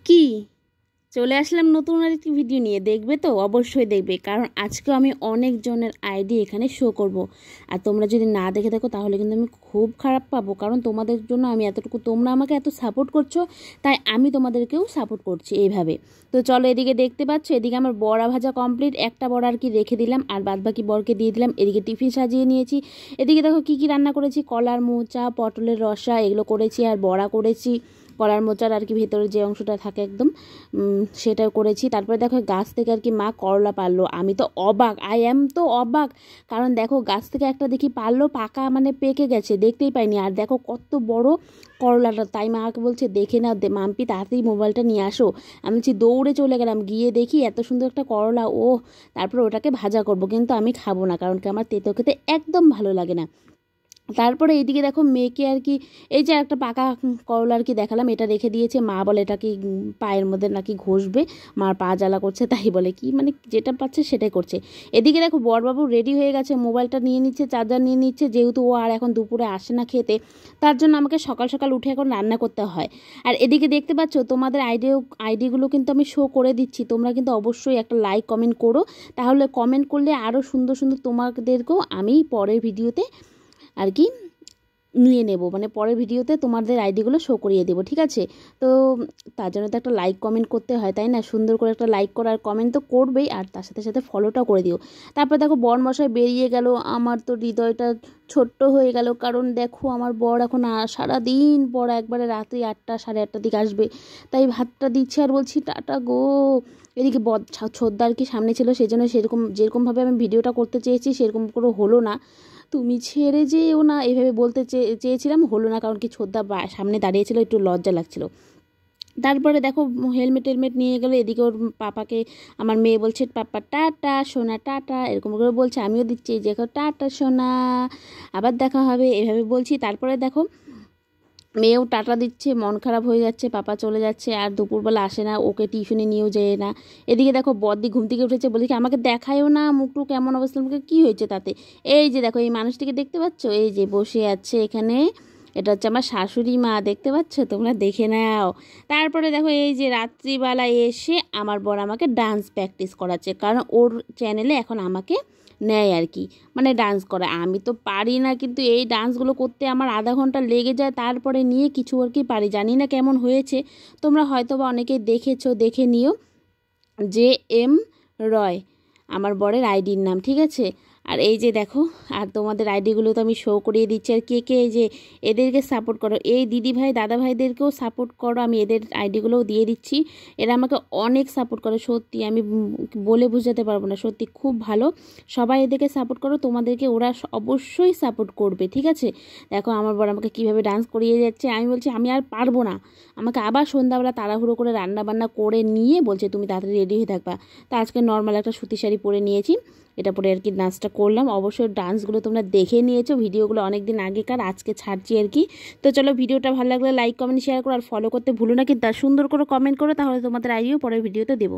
কি চলে আসলাম নতুন আরেকটি ভিডিও নিয়ে। দেখবে তো? অবশ্যই দেখবে, কারণ আজকে আমি অনেকজনের আইডি এখানে শো করব। আর তোমরা যদি না দেখে থাকো তাহলে কিন্তু আমি খুব খারাপ পাবো, কারণ তোমাদের জন্য আমি এতটুকু, তোমরা আমাকে এত সাপোর্ট করছো, তাই আমি তোমাদেরকেও সাপোর্ট করছি এইভাবে। তো চলো, এদিকে দেখতে পাচ্ছ, এদিকে আমার বড়া ভাজা কমপ্লিট, একটা বড়া আর কি রেখে দিলাম, আর বাদবাকি বরকে দিয়ে দিলাম। এদিকে টিফিন সাজিয়ে নিয়েছি। এদিকে দেখো কি কি রান্না করেছি, কলার মোচা, পটলের রসা, এগুলো করেছি, আর বড়া করেছি। কলার মোচার আর কি ভেতরে যে অংশটা থাকে একদম সেটাও করেছি। তারপরে দেখো গাছ থেকে আর কি মা করলা পারলো, আমি তো অবাক, আই অ্যাম তো অবাক, কারণ দেখো গাছ থেকে একটা দেখি পারলো, পাকা মানে পেকে গেছে, দেখতেই পাইনি। আর দেখো কত বড় করলাটা, তাই মাকে বলছে দেখে নাও, মাম্পি তাড়াতাড়ি মোবাইলটা নিয়ে আসো। আমি বলছি, দৌড়ে চলে গেলাম, গিয়ে দেখি এত সুন্দর একটা করলা। ও তারপর ওটাকে ভাজা করব, কিন্তু আমি খাবো না, কারণ কি আমার তেতো খেতে একদম ভালো লাগে না। তারপরে এইদিকে দেখো মেয়েকে আর কি এই যে একটা পাকা করলা আর কি দেখালাম, এটা রেখে দিয়েছে। মা বলে এটা কি পায়ের মধ্যে নাকি ঘষবে, মার পা জ্বালা করছে, তাই বলে কি মানে যেটা পাচ্ছে সেটাই করছে। এদিকে দেখো বড়বাবু রেডি হয়ে গেছে, মোবাইলটা নিয়ে নিচ্ছে, চার্জার নিয়ে নিচ্ছে, যেহেতু ও আর এখন দুপুরে আসে না খেতে, তার জন্য আমাকে সকাল সকাল উঠে এখন রান্না করতে হয়। আর এদিকে দেখতে পাচ্ছ তোমাদের আইডিগুলো কিন্তু আমি শো করে দিচ্ছি, তোমরা কিন্তু অবশ্যই একটা লাইক কমেন্ট করো, তাহলে কমেন্ট করলে আরও সুন্দর সুন্দর তোমাদেরকেও আমি পরের ভিডিওতে আর কি নিয়ে নেব, মানে পরের ভিডিওতে তোমাদের আইডিগুলো শো করিয়ে দেবো, ঠিক আছে? তো তার জন্য তো একটা লাইক কমেন্ট করতে হয়, তাই না? সুন্দর করে একটা লাইক করো, আর কমেন্ট তো করবেই, আর তার সাথে সাথে ফলোটাও করে দিও। তারপর দেখো বরমশাই বেরিয়ে গেল, আমার তো হৃদয়টা ছোট্ট হয়ে গেল, কারণ দেখো আমার বর এখন সারাদিন পর একবারে রাত্রি 8টা সাড়ে 8টার দিকে আসবে, তাই ভাতটা দিচ্ছে আর বলছি টাটা গো। এদিকে ছোদ্দার কি সামনে ছিল, সেই জন্য যেরকমভাবে আমি ভিডিওটা করতে চেয়েছি সেরকম করে হলো না। তুমি ছেড়ে যেও না এভাবে বলতে চেয়েছিলাম, হলো না, কারণ কি ছোদ্দা সামনে দাঁড়িয়েছিল, একটু লজ্জা লাগছিল। তারপরে দেখো হেলমেট নিয়ে গেলো। এদিকে ওর পাপাকে আমার মেয়ে বলছে, পাপা টাটা সোনা টাটা, এরকম করে বলছে, আমিও দিচ্ছি যে টাটা সোনা, আবার দেখা হবে, এভাবে বলছি। তারপরে দেখো মেয়েও টাটা দিচ্ছে, মন খারাপ হয়ে যাচ্ছে, পাপা চলে যাচ্ছে, আর দুপুরবেলা আসে না, ওকে টিউশনে নিয়েও যায় না। এদিকে দেখো বদ্দি ঘুম থেকে উঠেছে, বলে কি আমাকে দেখায়ও না, মুখটু কেমন অবস্থা, আমাকে কী হয়েছে তাতে? এই যে দেখো এই মানুষটিকে দেখতে পাচ্ছ, এই যে বসে আছে এখানে, এটা হচ্ছে আমার শাশুড়ি মা, দেখতে পাচ্ছ? তোমরা দেখে নাও। তারপরে দেখো এই যে রাত্রিবেলা এসে আমার বর আমাকে ডান্স প্র্যাকটিস করাচ্ছে, কারণ ওর চ্যানেলে এখন আমাকে নেয় আর কি, মানে ডান্স করা। আমি তো পারি না, কিন্তু এই ডান্সগুলো করতে আমার আধা ঘন্টা লেগে যায়, তারপরে নিয়ে কিছু আর কি পারি, জানি না কেমন হয়েছে। তোমরা হয়তো বা অনেকেই দেখেছো, দেখে নিও। JM রয় আমার বরের আইডির নাম, ঠিক আছে? আর এই যে দেখো, আর তোমাদের আইডিগুলো তো আমি শো করিয়ে দিচ্ছি, আর কে কে এই যে এদেরকে সাপোর্ট করো, এই দিদি ভাই দাদা ভাইদেরকেও সাপোর্ট করো, আমি এদের আইডিগুলোও দিয়ে দিচ্ছি। এরা আমাকে অনেক সাপোর্ট করে, সত্যি আমি বলে বোঝাতে পারবো না, সত্যি খুব ভালো। সবাই এদেরকে সাপোর্ট করো, তোমাদেরকে ওরা অবশ্যই সাপোর্ট করবে, ঠিক আছে? দেখো আমার বর আমাকে কীভাবে ডান্স করিয়ে যাচ্ছে, আমি বলছি আমি আর পারবো না, আমাকে আবার সন্ধ্যাবেলা তাড়াহুড়ো করে রান্না বান্না করে নিয়ে বলছে তুমি তাড়াতাড়ি রেডি হয়ে থাকবা। তা আজকে নর্মাল একটা সুতি শাড়ি পরে নিয়েছি, এটা পরে আর কি ডান্সটা করলাম। অবশ্যই ডান্সগুলো তোমরা দেখে নিয়েছো, ভিডিওগুলো অনেক দিন আগেকার, আজকে ছাড়ছি আর কি। তো চলো, ভিডিওটা ভালো লাগলে লাইক কমেন্ট শেয়ার করো, আর ফলো করতে ভুলো না, কিন্তু সুন্দর করে কমেন্ট করো, তাহলে তোমাদের আইডিও পরের ভিডিওতে দেবো।